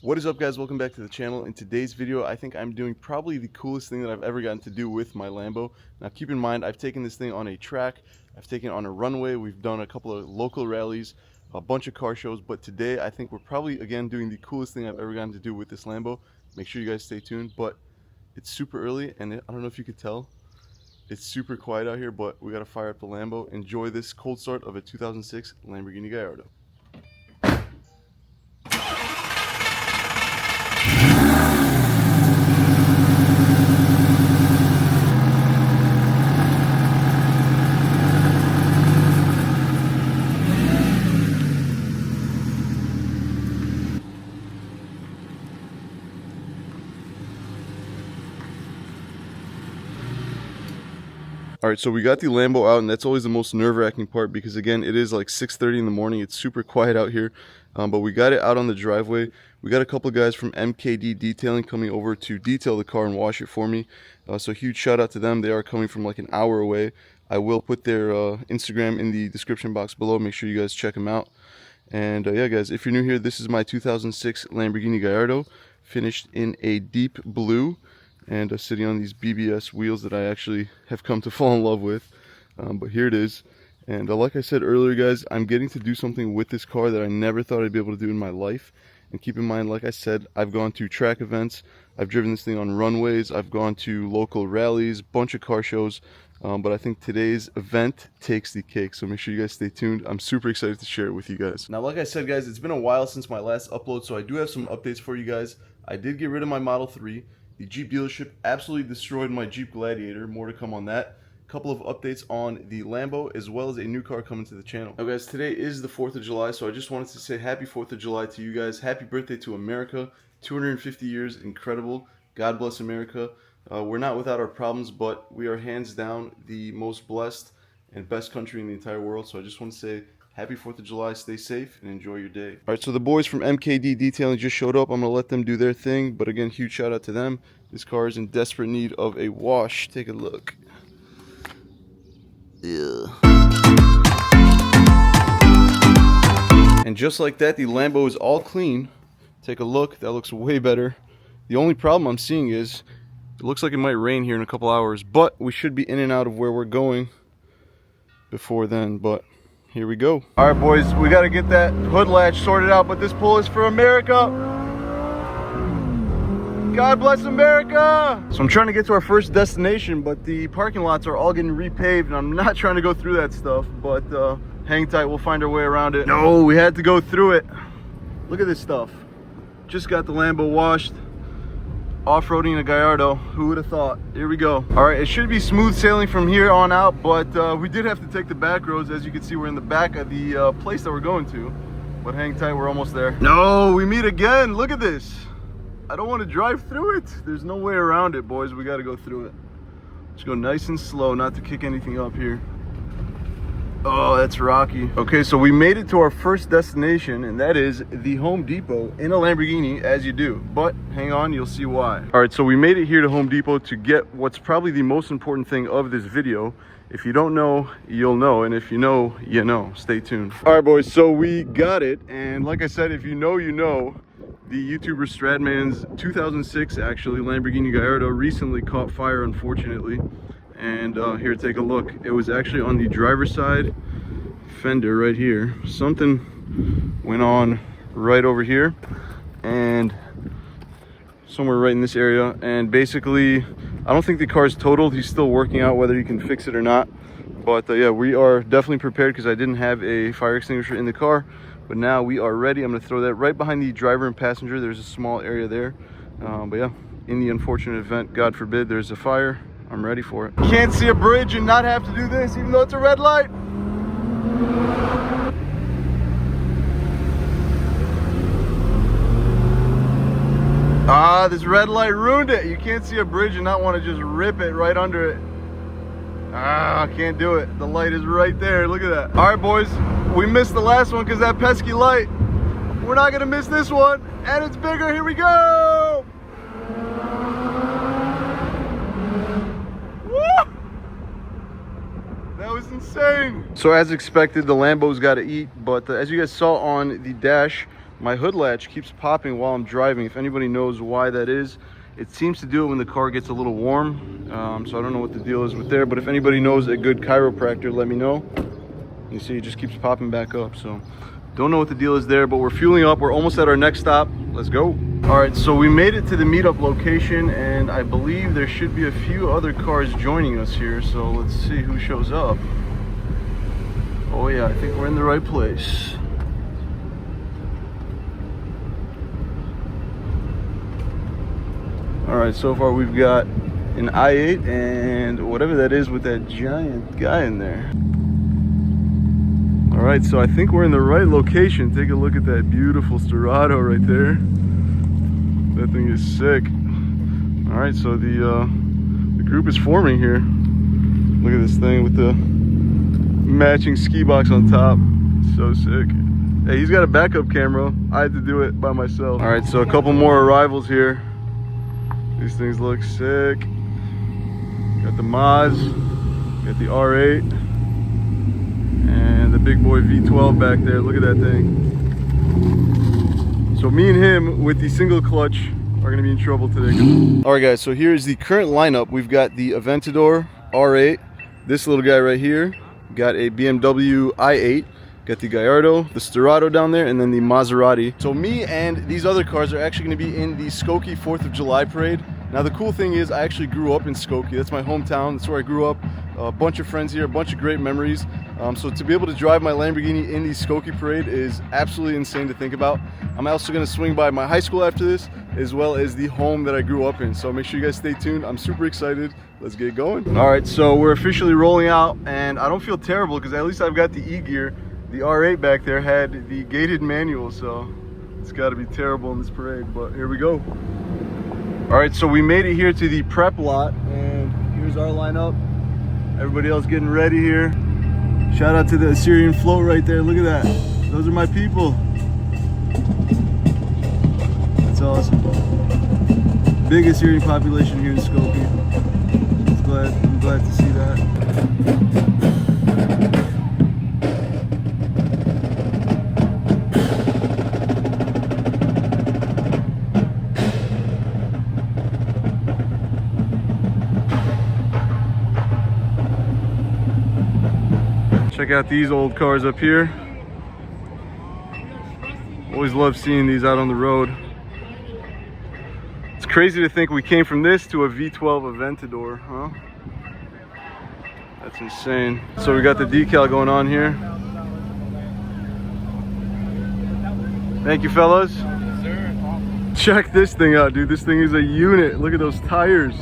What is up, guys? Welcome back to the channel. In today's video, I think I'm doing probably the coolest thing that I've ever gotten to do with my Lambo. Now keep in mind, I've taken this thing on a track, I've taken it on a runway, we've done a couple of local rallies, a bunch of car shows, but today I think we're probably again doing the coolest thing I've ever gotten to do with this Lambo. Make sure you guys stay tuned, but it's super early and I don't know if you could tell, it's super quiet out here, but we gotta fire up the Lambo. Enjoy this cold start of a 2006 Lamborghini Gallardo. Alright, so we got the Lambo out, and that's always the most nerve-wracking part because, again, it is like 6:30 in the morning. It's super quiet out here, but we got it out on the driveway. We got a couple of guys from MKD Detailing coming over to detail the car and wash it for me. So huge shout out to them. They are coming from like an hour away. I will put their Instagram in the description box below. Make sure you guys check them out. And yeah, guys, if you're new here, this is my 2006 Lamborghini Gallardo, finished in a deep blue, and sitting on these BBS wheels that I actually have come to fall in love with. But here it is, and like I said earlier, guys, I'm getting to do something with this car that I never thought I'd be able to do in my life. And keep in mind, like I said, I've gone to track events, I've driven this thing on runways, I've gone to local rallies, bunch of car shows, but I think today's event takes the cake, so make sure you guys stay tuned. I'm super excited to share it with you guys. Now, like I said, guys, it's been a while since my last upload, so I do have some updates for you guys. I did get rid of my Model 3. The Jeep dealership absolutely destroyed my Jeep Gladiator. More to come on that. A couple of updates on the Lambo, as well as a new car coming to the channel. Now, guys, today is the 4th of July, so I just wanted to say happy 4th of July to you guys. Happy birthday to America. 250 years, incredible. God bless America. We're not without our problems, but we are hands down the most blessed and best country in the entire world. So I just want to say happy 4th of July, stay safe, and enjoy your day. All right, so the boys from MKD Detailing just showed up. I'm going to let them do their thing, but again, huge shout out to them. This car is in desperate need of a wash. Take a look. Yeah. And just like that, the Lambo is all clean. Take a look. That looks way better. The only problem I'm seeing is it looks like it might rain here in a couple hours, but we should be in and out of where we're going before then, but here we go. All right, boys, we got to get that hood latch sorted out, but this pull is for America. God bless America. So I'm trying to get to our first destination, but the parking lots are all getting repaved, and I'm not trying to go through that stuff, but hang tight, we'll find our way around it. No, we had to go through it. Look at this stuff. Just got the Lambo washed. Off-roading a Gallardo, who would have thought? Here we go. All right, it should be smooth sailing from here on out, but we did have to take the back roads. As you can see, we're in the back of the place that we're going to, but hang tight, we're almost there. No, we meet again. Look at this. I don't want to drive through it. There's no way around it, boys. We got to go through it. Just go nice and slow, not to kick anything up here. Oh, that's rocky. Okay, so we made it to our first destination, and that is the Home Depot in a Lamborghini, as you do. But hang on, you'll see why. All right, so we made it here to Home Depot to get what's probably the most important thing of this video. If you don't know, you'll know, and if you know, you know. Stay tuned. All right, boys, so we got it, and like I said, if you know, you know. The YouTuber Stradman's 2006, actually, Lamborghini Gallardo recently caught fire, unfortunately. And here, take a look. It was actually on the driver's side fender right here. Something went on right over here and somewhere right in this area. And basically, I don't think the car's totaled. He's still working out whether he can fix it or not. But yeah, we are definitely prepared because I didn't have a fire extinguisher in the car. But now we are ready. I'm going to throw that right behind the driver and passenger. There's a small area there. But yeah, in the unfortunate event, God forbid, there's a fire, I'm ready for it. Can't see a bridge and not have to do this, even though it's a red light. Ah, this red light ruined it. You can't see a bridge and not want to just rip it right under it. Ah, can't do it. The light is right there. Look at that. All right, boys. We missed the last one because that pesky light. We're not going to miss this one. And it's bigger. Here we go. Woo! That was insane. So as expected, the Lambo's got to eat. But as you guys saw on the dash, my hood latch keeps popping while I'm driving. If anybody knows why that is, it seems to do it when the car gets a little warm. So I don't know what the deal is with there, but if anybody knows a good chiropractor, let me know. You see, it just keeps popping back up. So don't know what the deal is there, but we're fueling up. We're almost at our next stop. Let's go. All right, so we made it to the meetup location, and I believe there should be a few other cars joining us here. So let's see who shows up. Oh yeah, I think we're in the right place. All right, so far we've got an i8 and whatever that is with that giant guy in there. All right, so I think we're in the right location. Take a look at that beautiful Sterado right there. That thing is sick. All right, so the group is forming here. Look at this thing with the matching ski box on top. So sick. Hey, he's got a backup camera. I had to do it by myself. All right, so a couple more arrivals here. These things look sick. Got the Maz, got the R8, and the big boy V12 back there. Look at that thing. So me and him with the single clutch are gonna be in trouble today. All right guys, so here's the current lineup. We've got the Aventador R8, this little guy right here, got a BMW i8, got the Gallardo, the Sterado down there, and then the Maserati. So me and these other cars are actually gonna be in the Skokie 4th of July parade. Now the cool thing is I actually grew up in Skokie. That's my hometown, that's where I grew up. A bunch of friends here, a bunch of great memories. So to be able to drive my Lamborghini in the Skokie parade is absolutely insane to think about. I'm also gonna swing by my high school after this, as well as the home that I grew up in. So make sure you guys stay tuned. I'm super excited. Let's get going. All right, so we're officially rolling out, and I don't feel terrible because at least I've got the E-gear. The R8 back there had the gated manual, so it's gotta be terrible in this parade, but here we go. All right, so we made it here to the prep lot, and here's our lineup. Everybody else getting ready here. Shout out to the Assyrian float right there. Look at that. Those are my people. That's awesome. Big Assyrian population here in Skokie. I'm glad to see that. Check out these old cars up here. Always love seeing these out on the road. It's crazy to think we came from this to a V12 Aventador, huh? That's insane. So we got the decal going on here. Thank you, fellas. Yes, sir. Check this thing out, dude. This thing is a unit. Look at those tires.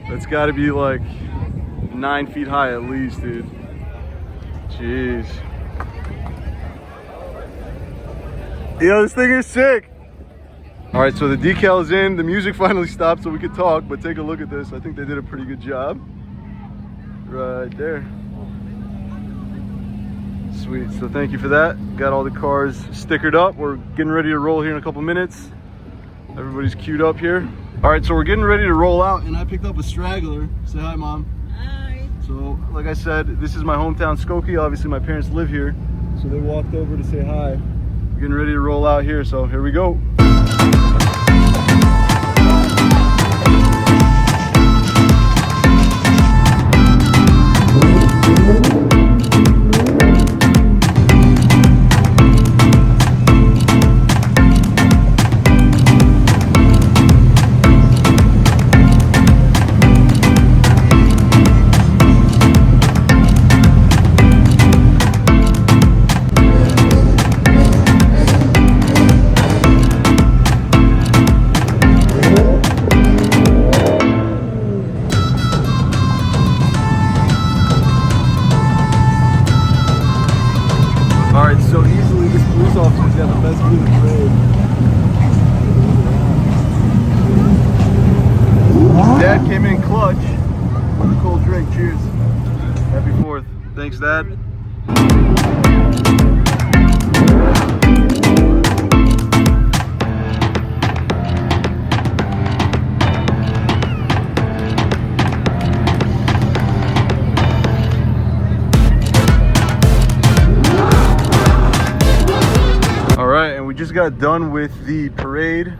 That's got to be like 9 feet high at least, dude. Jeez. Yo, this thing is sick. All right, so the decal is in. The music finally stopped so we could talk, but take a look at this. I think they did a pretty good job. Right there. Sweet, so thank you for that. Got all the cars stickered up. We're getting ready to roll here in a couple minutes. Everybody's queued up here. All right, so we're getting ready to roll out, and I picked up a straggler. Say hi, Mom. So, like I said, this is my hometown, Skokie. Obviously, my parents live here, so they walked over to say hi. We're getting ready to roll out here, so here we go. So easily, this police officer's got the best view of the parade. Dad came in clutch with a cold drink. Cheers. Happy 4th. Thanks, Dad. just got done with the parade,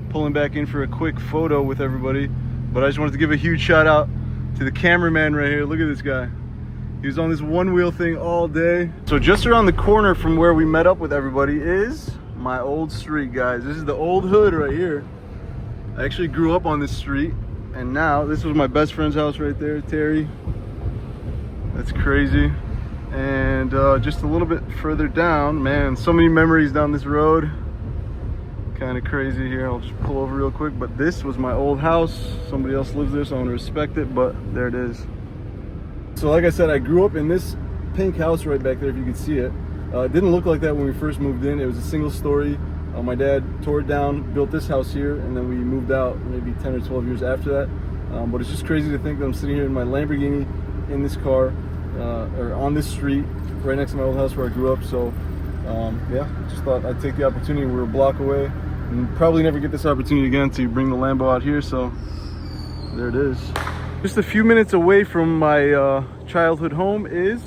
pulling back in for a quick photo with everybody, but I just wanted to give a huge shout out to the cameraman right here. Look at this guy. He was on this one wheel thing all day. So just around the corner from where we met up with everybody is my old street, guys. This is the old hood right here. I actually grew up on this street, and now this was my best friend's house right there, Terry. That's crazy. And just a little bit further down, man, so many memories down this road. Kind of crazy here. I'll just pull over real quick, but this was my old house. Somebody else lives there, so I want to respect it, but there it is. So like I said, I grew up in this pink house right back there, if you can see it. It didn't look like that when we first moved in. It was a single story. My dad tore it down, built this house here, and then we moved out maybe 10 or 12 years after that. But it's just crazy to think that I'm sitting here in my Lamborghini in this car, or on this street, right next to my old house where I grew up. So yeah, just thought I'd take the opportunity. We're a block away, and probably never get this opportunity again to bring the Lambo out here, so there it is. Just a few minutes away from my childhood home is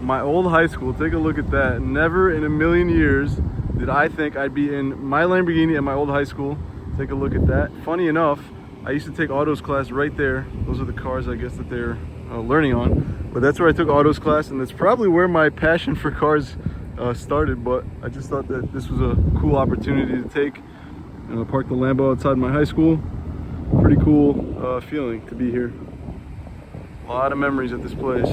my old high school. Take a look at that. Never in a million years did I think I'd be in my Lamborghini at my old high school. Take a look at that. Funny enough, I used to take autos class right there. Those are the cars, I guess, that they're learning on. But that's where I took autos class, and that's probably where my passion for cars started. But I just thought that this was a cool opportunity to take. Park the Lambo outside my high school. Pretty cool feeling to be here. A lot of memories at this place.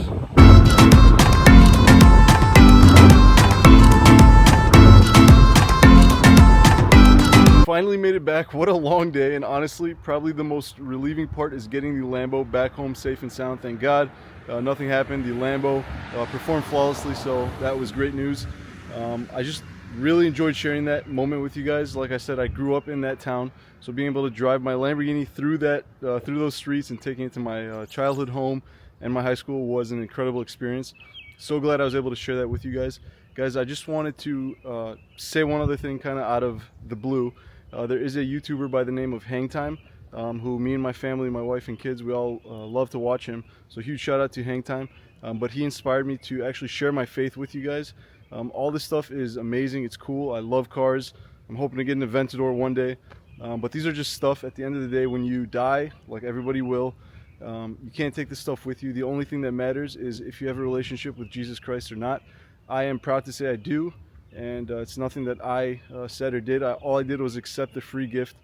Finally made it back. What a long day, and honestly probably the most relieving part is getting the Lambo back home safe and sound. Thank God nothing happened. The Lambo performed flawlessly, so that was great news. I just really enjoyed sharing that moment with you guys. Like I said, I grew up in that town, so being able to drive my Lamborghini through those streets and taking it to my childhood home and my high school was an incredible experience. So glad I was able to share that with you guys. Guys, I just wanted to say one other thing kind of out of the blue. There is a YouTuber by the name of Hangtime, who me and my family, my wife and kids, we all love to watch him. So huge shout out to Hangtime. But he inspired me to actually share my faith with you guys. All this stuff is amazing. It's cool. I love cars. I'm hoping to get an Aventador one day. But these are just stuff at the end of the day. When you die, like everybody will, you can't take this stuff with you. The only thing that matters is if you have a relationship with Jesus Christ or not. I am proud to say I do. And it's nothing that I said or did. All I did was accept the free gift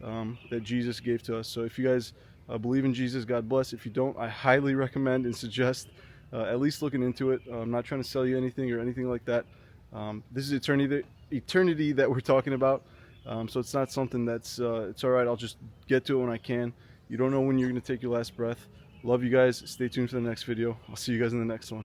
that Jesus gave to us. So if you guys believe in Jesus, God bless. If you don't, I highly recommend and suggest at least looking into it. I'm not trying to sell you anything or anything like that. This is eternity that we're talking about. So it's not something that's, it's all right, I'll just get to it when I can. You don't know when you're going to take your last breath. Love you guys. Stay tuned for the next video. I'll see you guys in the next one.